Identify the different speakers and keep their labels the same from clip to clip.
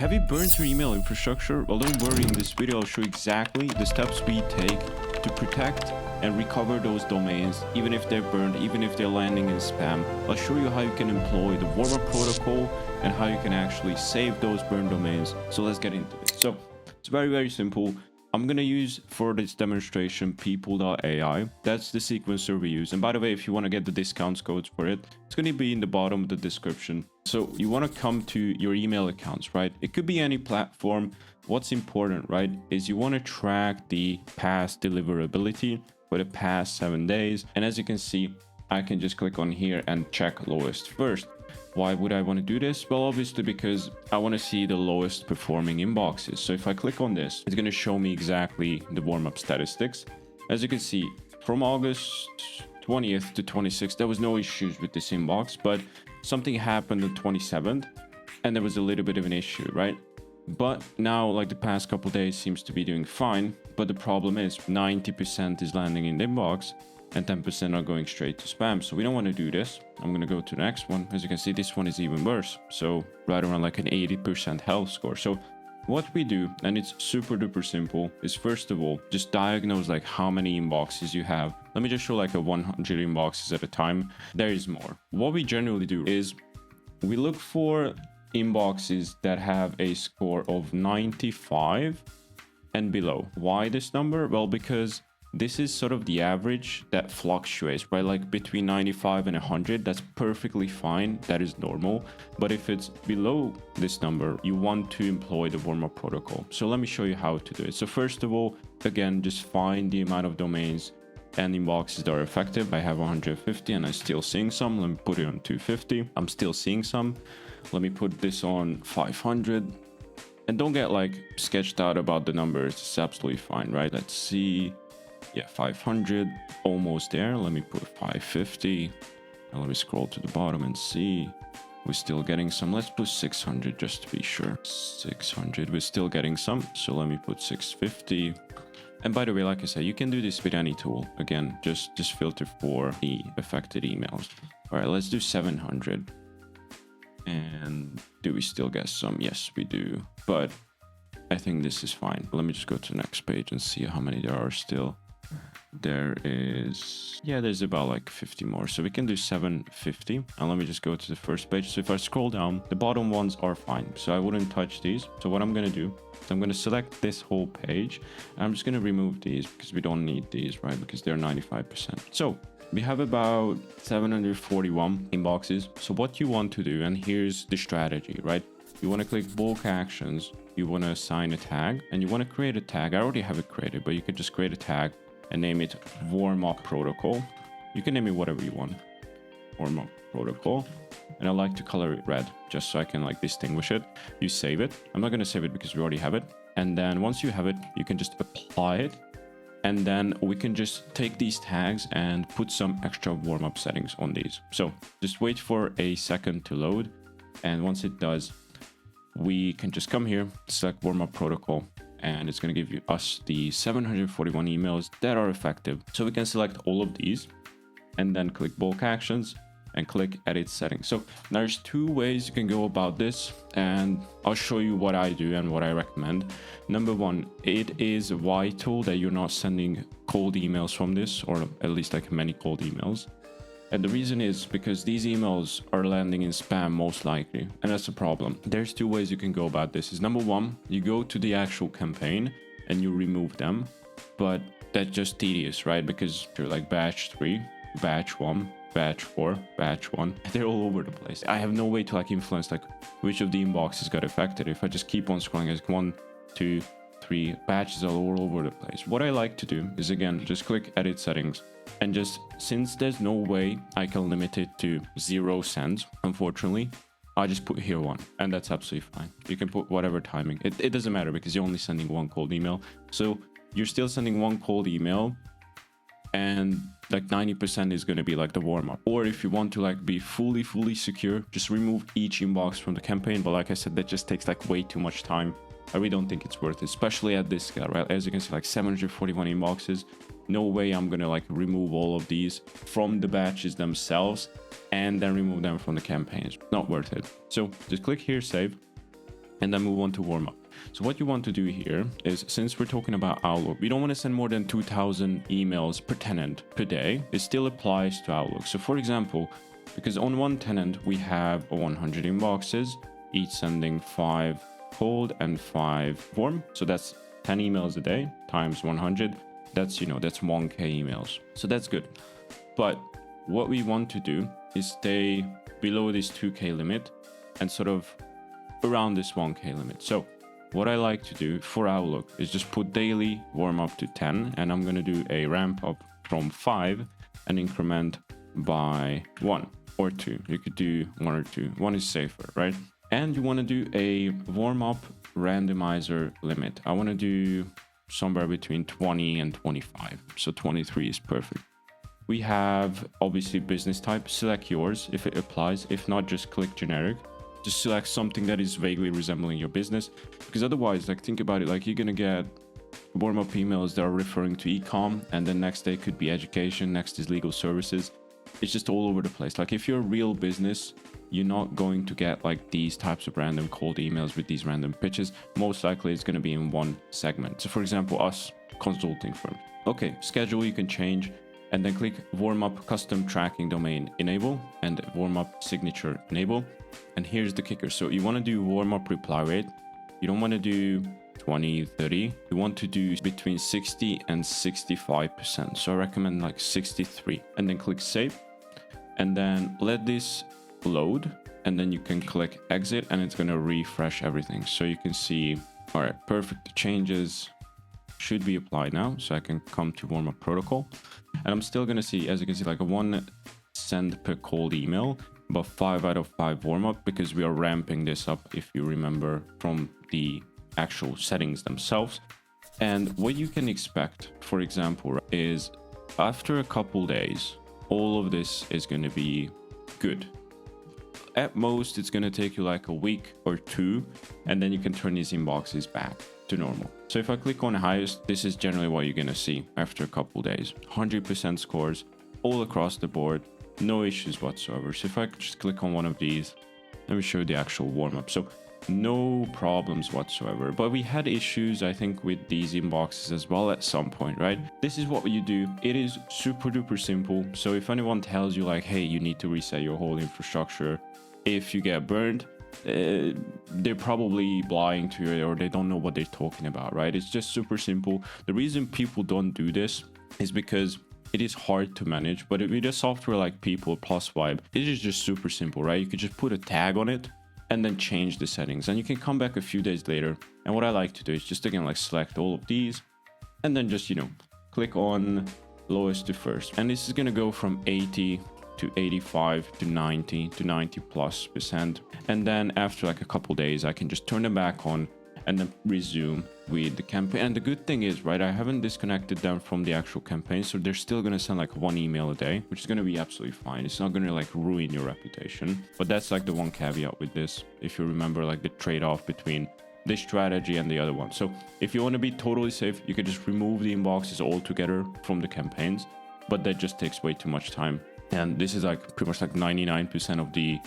Speaker 1: Have you burned your email infrastructure? Well, don't worry, in this video I'll show you exactly the steps we take to protect and recover those domains, even if they're burned, even if they're landing in spam. I'll show you how you can employ the Warmup protocol and how you can actually save those burned domains. So let's get into it. So it's very simple. I'm going to use for this demonstration Pipl.ai. That's the sequencer we use. And by the way, if you want to get the discounts codes for it, it's going to be in the bottom of the description. So you want to come to your email accounts, right? It could be any platform. What's important, right, is you want to track the past deliverability for the past 7 days. And as you can see, I can just click on here and check lowest first. Why would I want to do this? Well, obviously because I want to see the lowest performing inboxes. So if I click on this, it's going to show me exactly the warm-up statistics. As you can see, from August 20th to 26th, there was no issues with this inbox, but something happened on 27th and there was a little bit of an issue, right? But now, like the past couple days, seems to be doing fine. But the problem is 90% is landing in the inbox and 10% are going straight to spam. So we don't want to do this. I'm going to go to the next one. As you can see, this one is even worse. So right around like an 80% health score. So what we do, and it's super duper simple, is first of all, just diagnose like how many inboxes you have. Let me just show like a 100 inboxes at a time. There is more. What we generally do is we look for inboxes that have a score of 95 and below. Why this number? Well, because this is sort of the average that fluctuates, right? Like between 95 and 100, that's perfectly fine. That is normal. But if it's below this number, you want to employ the warm-up protocol. So let me show you how to do it. So first of all, again, just find the amount of domains and inboxes that are effective. I have 150 and I'm still seeing some. Let me put it on 250. I'm still seeing some. Let me put this on 500. And don't get like sketched out about the numbers. It's absolutely fine, right? Let's see. Yeah, 500, almost there. Let me put 550. And let me scroll to the bottom and see. We're still getting some. Let's put 600 just to be sure. 600, we're still getting some. So let me put 650. And by the way, like I said, you can do this with any tool. Again, just filter for the affected emails. All right, let's do 700. And do we still get some? Yes, we do. But I think this is fine. Let me just go to the next page and see how many there are still. There is, yeah, there's about like 50 more. So we can do 750. And let me just go to the first page. So if I scroll down, the bottom ones are fine. So I wouldn't touch these. So what I'm going to do is I'm going to select this whole page. And I'm just going to remove these because we don't need these, right? Because they're 95%. So we have about 741 inboxes. So what you want to do, and here's the strategy, right? You want to click bulk actions. You want to assign a tag and you want to create a tag. I already have it created, but you could just create a tag and name it Warmup protocol. You can name it whatever you want. Warmup protocol. And I like to color it red just so I can like distinguish it. You save it. I'm not going to save it because we already have it. And then once you have it, you can just apply it. And then we can just take these tags and put some extra warm-up settings on these. So just wait for a second to load. And once it does, we can just come here, select warm-up protocol, and it's going to give us the 741 emails that are effective. So we can select all of these and then click bulk actions and click edit settings. So there's two ways you can go about this, and I'll show you what I do and what I recommend. Number one, it is vital that you're not sending cold emails from this, or at least like many cold emails. And the reason is because these emails are landing in spam most likely, and that's a problem. There's two ways you can go about this. Is number one, you go to the actual campaign and you remove them, but that's just tedious, right? Because you're like batch 3, batch 1, batch 4, batch 1. They're all over the place. I have no way to like influence like which of the inboxes got affected. If I just keep on scrolling, it's 1, 2, 3 batches are all over the place. What I like to do is, again, just click edit settings. And just, since there's no way I can limit it to 0 sends, unfortunately, I just put here 1, and that's absolutely fine. You can put whatever timing. It doesn't matter because you're only sending 1 cold email. So you're still sending 1 cold email, and like 90% is going to be like the warm-up. Or if you want to like be fully secure, just remove each inbox from the campaign. But like I said, that just takes like way too much time. I really don't think it's worth it, especially at this scale, right? As you can see, like 741 inboxes. No way I'm gonna like remove all of these from the batches themselves and then remove them from the campaigns. Not worth it. So just click here, save. and then move on to warm up. So what you want to do here is, since we're talking about Outlook, we don't want to send more than 2,000 emails per tenant per day. It still applies to Outlook. So for example, because on one tenant we have 100 inboxes, each sending 5 cold and 5 warm. So that's 10 emails a day times 100. That's, that's 1K emails. So that's good. But what we want to do is stay below this 2K limit and sort of around this 1K limit. So what I like to do for Outlook is just put daily warm up to 10, and I'm going to do a ramp up from 5 and increment by 1 or 2. You could do 1 or 2. 1 is safer, right? And you want to do a warm up randomizer limit. I want to do somewhere between 20 and 25. So 23 is perfect. We have obviously business type. Select yours if it applies. If not, just click generic. Just select something that is vaguely resembling your business, because otherwise, like, think about it, like, you're gonna get warm-up emails that are referring to e-com, and then next day could be education, next is legal services. It's just all over the place. Like, if you're a real business, you're not going to get like these types of random cold emails with these random pitches. Most likely it's going to be in one segment. So for example, us consulting firm. Okay, schedule you can change, and then click warm up custom tracking domain enable and warm up signature enable. And here's the kicker. So you want to do warm up reply rate. You don't want to do 20, 30. You want to do between 60 and 65%. So I recommend like 63, and then click save, and then let this load, and then you can click exit, and it's going to refresh everything. So you can see, all right, perfect. The changes should be applied now. So I can come to warm up protocol, and I'm still going to see, as you can see, like a 1 send per cold email, but 5 out of 5 warm up, because we are ramping this up, if you remember from the actual settings themselves. And what you can expect, for example, is after a couple days, all of this is going to be good. At most, it's going to take you like a week or two, and then you can turn these inboxes back to normal. So if I click on highest, this is generally what you're going to see after a couple days. 100% scores all across the board, no issues whatsoever. So if I just click on one of these, let me show you the actual warm-up. So no problems whatsoever. But we had issues, I think, with these inboxes as well at some point, right? This is what you do. It is super duper simple. So if anyone tells you like, hey, you need to reset your whole infrastructure if you get burned, they're probably lying to you, or they don't know what they're talking about, right? It's just super simple. The reason people don't do this is because it is hard to manage. But with a software like Pipl, plusvibe, it is just super simple, right? You could just put a tag on it and then change the settings, and you can come back a few days later. And what I like to do is just, again, like select all of these, and then just, click on lowest to first. And this is going to go from 80 to 85 to 90 to 90+%. And then after like a couple days, I can just turn them back on and then resume with the campaign. And the good thing is, right, I haven't disconnected them from the actual campaign, so they're still going to send like 1 email a day, which is going to be absolutely fine. It's not going to like ruin your reputation. But that's like the one caveat with this, if you remember, like the trade-off between this strategy and the other one. So if you want to be totally safe, you can just remove the inboxes altogether from the campaigns, but that just takes way too much time. And this is like pretty much like 99% of the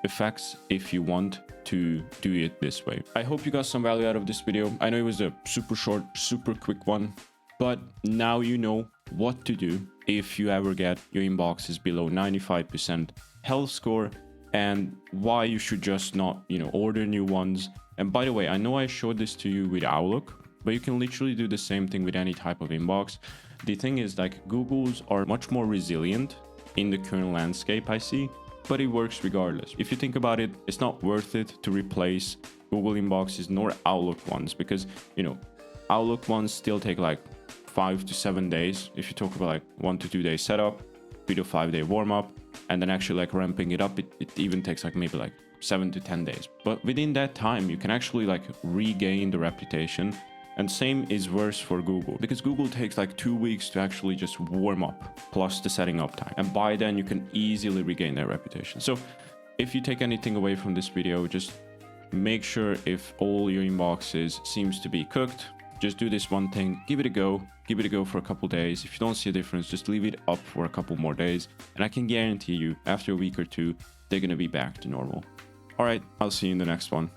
Speaker 1: effects if you want to do it this way. I hope you got some value out of this video. I know it was a super short, super quick one, but now you know what to do if you ever get your inboxes below 95% health score, and why you should just not, order new ones. And by the way, I know I showed this to you with Outlook, but you can literally do the same thing with any type of inbox. The thing is, like, Google's are much more resilient in the current landscape, I see, but it works regardless. If you think about it, it's not worth it to replace Google inboxes nor Outlook ones, because, Outlook ones still take like 5 to 7 days. If you talk about like 1 to 2 day setup, 3 to 5 day warm up, and then actually like ramping it up, it even takes like maybe like 7 to 10 days. But within that time, you can actually like regain the reputation. And same is worse for Google, because Google takes like 2 weeks to actually just warm up, plus the setting up time. And by then you can easily regain their reputation. So if you take anything away from this video, just make sure if all your inboxes seems to be cooked, just do this one thing, give it a go for a couple days. If you don't see a difference, just leave it up for a couple more days. And I can guarantee you after a week or two, they're going to be back to normal. All right, I'll see you in the next one.